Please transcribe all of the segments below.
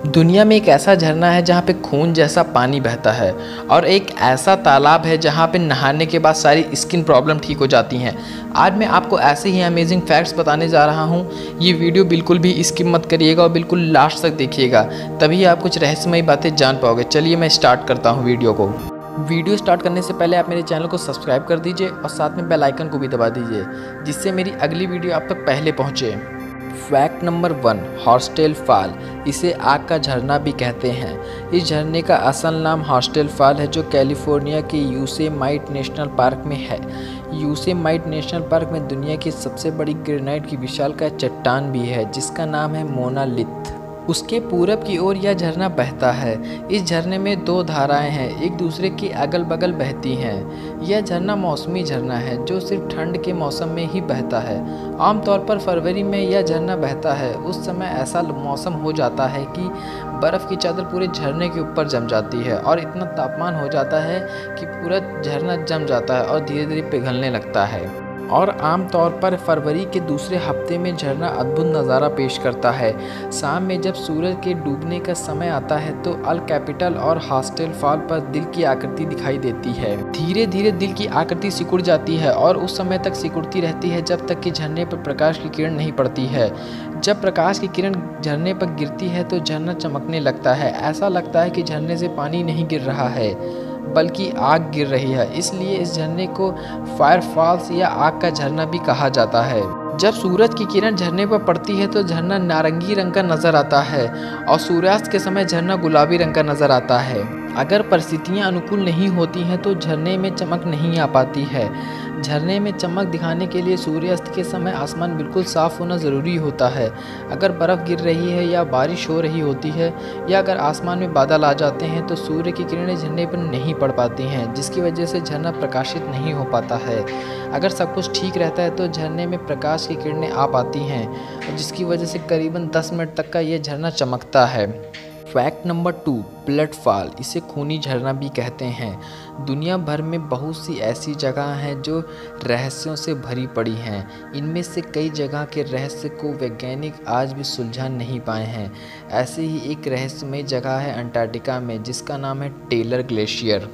दुनिया में एक ऐसा झरना है जहाँ पे खून जैसा पानी बहता है और एक ऐसा तालाब है जहाँ पे नहाने के बाद सारी स्किन प्रॉब्लम ठीक हो जाती हैं। आज मैं आपको ऐसे ही अमेजिंग फैक्ट्स बताने जा रहा हूँ। ये वीडियो बिल्कुल भी स्किप मत करिएगा और बिल्कुल लास्ट तक देखिएगा, तभी आप कुछ रहस्यमयी बातें जान पाओगे। चलिए मैं स्टार्ट करता हूँ वीडियो को। वीडियो स्टार्ट करने से पहले आप मेरे चैनल को सब्सक्राइब कर दीजिए और साथ में बेल आइकन को भी दबा दीजिए, जिससे मेरी अगली वीडियो आप तक पहले पहुँचे। Fact number 1, horsetail fall. इसे आग का झरना भी कहते हैं। इस झरने का असल नाम हॉर्सटेल फॉल है, जो कैलिफोर्निया के योसेमाइट नेशनल पार्क में है। योसेमाइट नेशनल पार्क में दुनिया की सबसे बड़ी ग्रेनाइट की विशालकाय चट्टान भी है, जिसका नाम है मोनालिथ। उसके पूरब की ओर यह झरना बहता है। इस झरने में 2 धाराएं हैं, एक दूसरे के अगल बगल बहती हैं। यह झरना मौसमी झरना है, जो सिर्फ ठंड के मौसम में ही बहता है। आमतौर पर फरवरी में यह झरना बहता है। उस समय ऐसा मौसम हो जाता है कि बर्फ़ की चादर पूरे झरने के ऊपर जम जाती है और इतना तापमान हो जाता है कि पूरा झरना जम जाता है और धीरे धीरे पिघलने लगता है। और आमतौर पर फरवरी के दूसरे हफ्ते में झरना अद्भुत नज़ारा पेश करता है। शाम में जब सूरज के डूबने का समय आता है तो अल कैपिटल और हॉर्सटेल फॉल पर दिल की आकृति दिखाई देती है। धीरे धीरे दिल की आकृति सिकुड़ जाती है और उस समय तक सिकुड़ती रहती है जब तक कि झरने पर प्रकाश की किरण नहीं पड़ती है। जब प्रकाश की किरण झरने पर गिरती है तो झरना चमकने लगता है। ऐसा लगता है कि झरने से पानी नहीं गिर रहा है, बल्कि आग गिर रही है। इसलिए इस झरने को फायर फॉल्स या आग का झरना भी कहा जाता है। जब सूरज की किरण झरने पर पड़ती है तो झरना नारंगी रंग का नजर आता है और सूर्यास्त के समय झरना गुलाबी रंग का नजर आता है। अगर परिस्थितियां अनुकूल नहीं होती हैं तो झरने में चमक नहीं आ पाती है। झरने में चमक दिखाने के लिए सूर्यास्त के समय आसमान बिल्कुल साफ होना ज़रूरी होता है। अगर बर्फ़ गिर रही है या बारिश हो रही होती है या अगर आसमान में बादल आ जाते हैं तो सूर्य की किरणें झरने पर नहीं पड़ पाती हैं, जिसकी वजह से झरना प्रकाशित नहीं हो पाता है। अगर सब कुछ ठीक रहता है तो झरने में प्रकाश की किरणें आ पाती हैं, जिसकी वजह से करीबन 10 मिनट तक का ये झरना चमकता है। Fact number 2, blood fall. इसे खूनी झरना भी कहते हैं। दुनिया भर में बहुत सी ऐसी जगह हैं जो रहस्यों से भरी पड़ी हैं। इनमें से कई जगह के रहस्य को वैज्ञानिक आज भी सुलझा नहीं पाए हैं। ऐसे ही एक रहस्यमय जगह है अंटार्कटिका में, जिसका नाम है टेलर ग्लेशियर।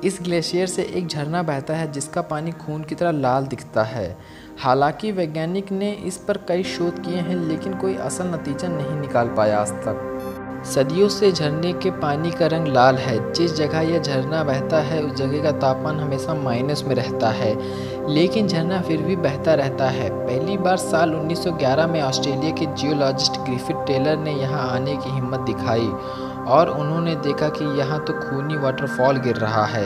इस ग्लेशियर से एक झरना बहता है जिसका पानी खून की तरह लाल दिखता है। हालांकि वैज्ञानिक ने इस पर कई शोध किए हैं, लेकिन कोई असल नतीजा नहीं निकाल पाया आज तक। सदियों से झरने के पानी का रंग लाल है। जिस जगह यह झरना बहता है उस जगह का तापमान हमेशा माइनस में रहता है, लेकिन झरना फिर भी बहता रहता है। पहली बार साल 1911 में ऑस्ट्रेलिया के जियोलॉजिस्ट ग्रिफिथ टेलर ने यहाँ आने की हिम्मत दिखाई और उन्होंने देखा कि यहाँ तो खूनी वाटरफॉल गिर रहा है।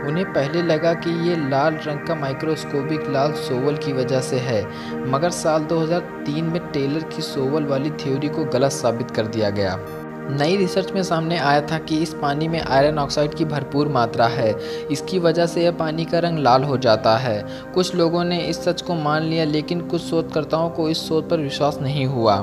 उन्हें पहले लगा कि ये लाल रंग का माइक्रोस्कोपिक लाल सोवल की वजह से है, मगर साल 2003 में टेलर की सोवल वाली थ्योरी को गलत साबित कर दिया गया। नई रिसर्च में सामने आया था कि इस पानी में आयरन ऑक्साइड की भरपूर मात्रा है। इसकी वजह से यह पानी का रंग लाल हो जाता है। कुछ लोगों ने इस सच को मान लिया, लेकिन कुछ शोधकर्ताओं को इस शोध पर विश्वास नहीं हुआ।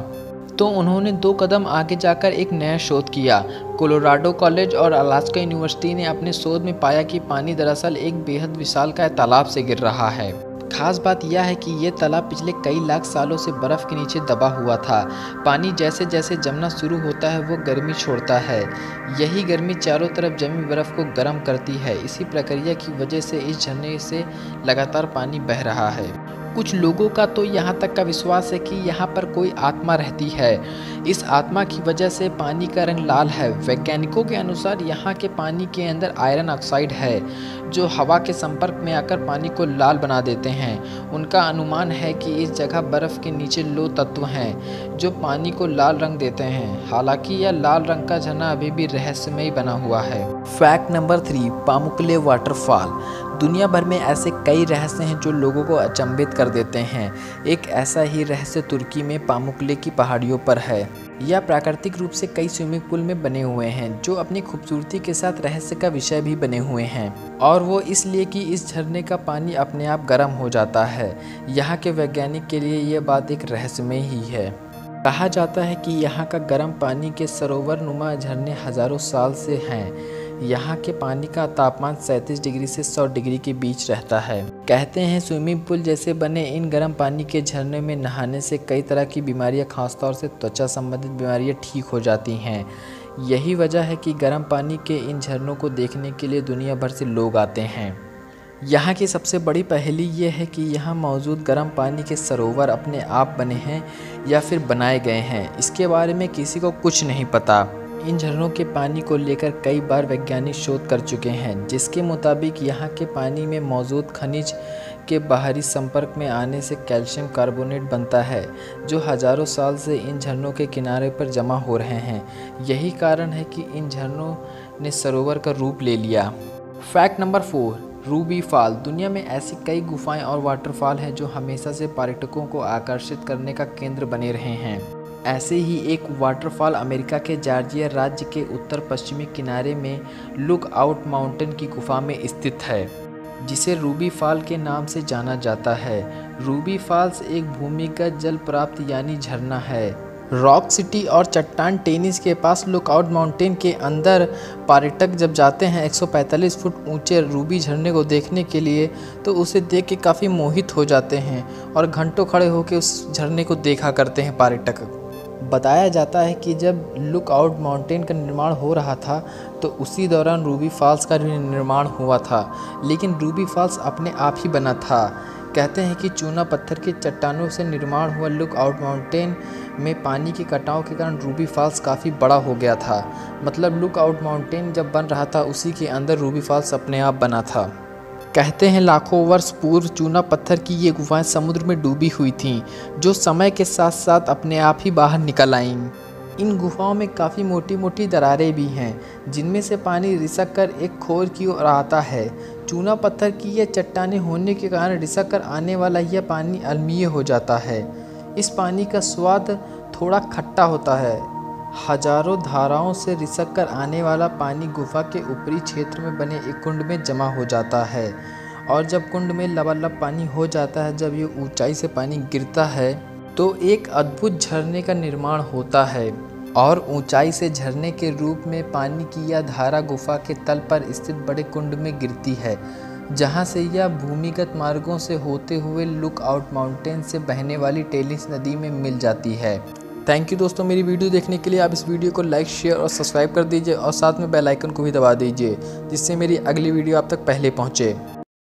तो उन्होंने 2 कदम आगे जाकर एक नया शोध किया। कोलोराडो कॉलेज और अलास्का यूनिवर्सिटी ने अपने शोध में पाया कि पानी दरअसल एक बेहद विशालकाय तालाब से गिर रहा है। खास बात यह है कि ये तालाब पिछले कई लाख सालों से बर्फ़ के नीचे दबा हुआ था। पानी जैसे जैसे जमना शुरू होता है वो गर्मी छोड़ता है। यही गर्मी चारों तरफ जमी बर्फ़ को गर्म करती है। इसी प्रक्रिया की वजह से इस झरने से लगातार पानी बह रहा है। कुछ लोगों का तो यहाँ तक का विश्वास है कि यहाँ पर कोई आत्मा रहती है। इस आत्मा की वजह से पानी का रंग लाल है। वैज्ञानिकों के अनुसार यहाँ के पानी के अंदर आयरन ऑक्साइड है, जो हवा के संपर्क में आकर पानी को लाल बना देते हैं। उनका अनुमान है कि इस जगह बर्फ़ के नीचे लोह तत्व हैं जो पानी को लाल रंग देते हैं। हालांकि यह लाल रंग का झरना अभी भी रहस्यमय बना हुआ है। Fact number 3, Pamukkale waterfall. दुनिया भर में ऐसे कई रहस्य हैं जो लोगों को अचंभित कर देते हैं। एक ऐसा ही रहस्य तुर्की में पामुक्ले की पहाड़ियों पर है। यह प्राकृतिक रूप से कई स्विमिंग पूल में बने हुए हैं, जो अपनी खूबसूरती के साथ रहस्य का विषय भी बने हुए हैं। और वो इसलिए कि इस झरने का पानी अपने आप गर्म हो जाता है। यहाँ के वैज्ञानिक के लिए ये बात एक रहस्यमय ही है। कहा जाता है कि यहाँ का गर्म पानी के सरोवर नुमा झरने हजारों साल से हैं। यहाँ के पानी का तापमान 37 डिग्री से 100 डिग्री के बीच रहता है। कहते हैं स्विमिंग पूल जैसे बने इन गर्म पानी के झरने में नहाने से कई तरह की बीमारियाँ, खासतौर से त्वचा संबंधित बीमारियाँ ठीक हो जाती हैं। यही वजह है कि गर्म पानी के इन झरनों को देखने के लिए दुनिया भर से लोग आते हैं। यहाँ की सबसे बड़ी पहेली ये है कि यहाँ मौजूद गर्म पानी के सरोवर अपने आप बने हैं या फिर बनाए गए हैं, इसके बारे में किसी को कुछ नहीं पता। इन झरनों के पानी को लेकर कई बार वैज्ञानिक शोध कर चुके हैं, जिसके मुताबिक यहाँ के पानी में मौजूद खनिज के बाहरी संपर्क में आने से कैल्शियम कार्बोनेट बनता है, जो हज़ारों साल से इन झरनों के किनारे पर जमा हो रहे हैं। यही कारण है कि इन झरनों ने सरोवर का रूप ले लिया। Fact number 4, Ruby fall. दुनिया में ऐसी कई गुफाएं और वाटरफॉल हैं जो हमेशा से पर्यटकों को आकर्षित करने का केंद्र बने रहे हैं। ऐसे ही एक वाटरफॉल अमेरिका के जॉर्जिया राज्य के उत्तर पश्चिमी किनारे में लुक आउट माउंटेन की गुफा में स्थित है, जिसे रूबी फॉल के नाम से जाना जाता है। रूबी फॉल्स एक भूमिगत जल प्राप्त यानी झरना है। रॉक सिटी और चट्टान टेनिस के पास लुकआउट माउंटेन के अंदर पर्यटक जब जाते हैं 145 फुट ऊंचे रूबी झरने को देखने के लिए, तो उसे देख के काफ़ी मोहित हो जाते हैं और घंटों खड़े होकर उस झरने को देखा करते हैं पर्यटक। बताया जाता है कि जब लुकआउट माउंटेन का निर्माण हो रहा था तो उसी दौरान रूबी फॉल्स का भी निर्माण हुआ था, लेकिन रूबी फॉल्स अपने आप ही बना था। कहते हैं कि चूना पत्थर के चट्टानों से निर्माण हुआ लुकआउट माउंटेन में पानी के कटाव के कारण रूबी फॉल्स काफ़ी बड़ा हो गया था। मतलब लुकआउट माउंटेन जब बन रहा था उसी के अंदर रूबी फॉल्स अपने आप बना था। कहते हैं लाखों वर्ष पूर्व चूना पत्थर की ये गुफाएं समुद्र में डूबी हुई थीं, जो समय के साथ साथ अपने आप ही बाहर निकल आईं। इन गुफाओं में काफ़ी मोटी मोटी दरारें भी हैं, जिनमें से पानी रिसक कर एक खोर की ओर आता है। चूना पत्थर की यह चट्टानें होने के कारण रिसक कर आने वाला यह पानी अम्लीय हो जाता है। इस पानी का स्वाद थोड़ा खट्टा होता है। हजारों धाराओं से रिसक कर आने वाला पानी गुफा के ऊपरी क्षेत्र में बने एक कुंड में जमा हो जाता है, और जब कुंड में लबालब पानी हो जाता है, जब ये ऊंचाई से पानी गिरता है तो एक अद्भुत झरने का निर्माण होता है, और ऊंचाई से झरने के रूप में पानी की यह धारा गुफा के तल पर स्थित बड़े कुंड में गिरती है, जहां से यह भूमिगत मार्गों से होते हुए लुकआउट माउंटेन से बहने वाली टेनिस नदी में मिल जाती है। थैंक यू दोस्तों, मेरी वीडियो देखने के लिए। आप इस वीडियो को लाइक, शेयर और सब्सक्राइब कर दीजिए, और साथ में बेल आइकन को भी दबा दीजिए, जिससे मेरी अगली वीडियो आप तक पहले पहुँचे।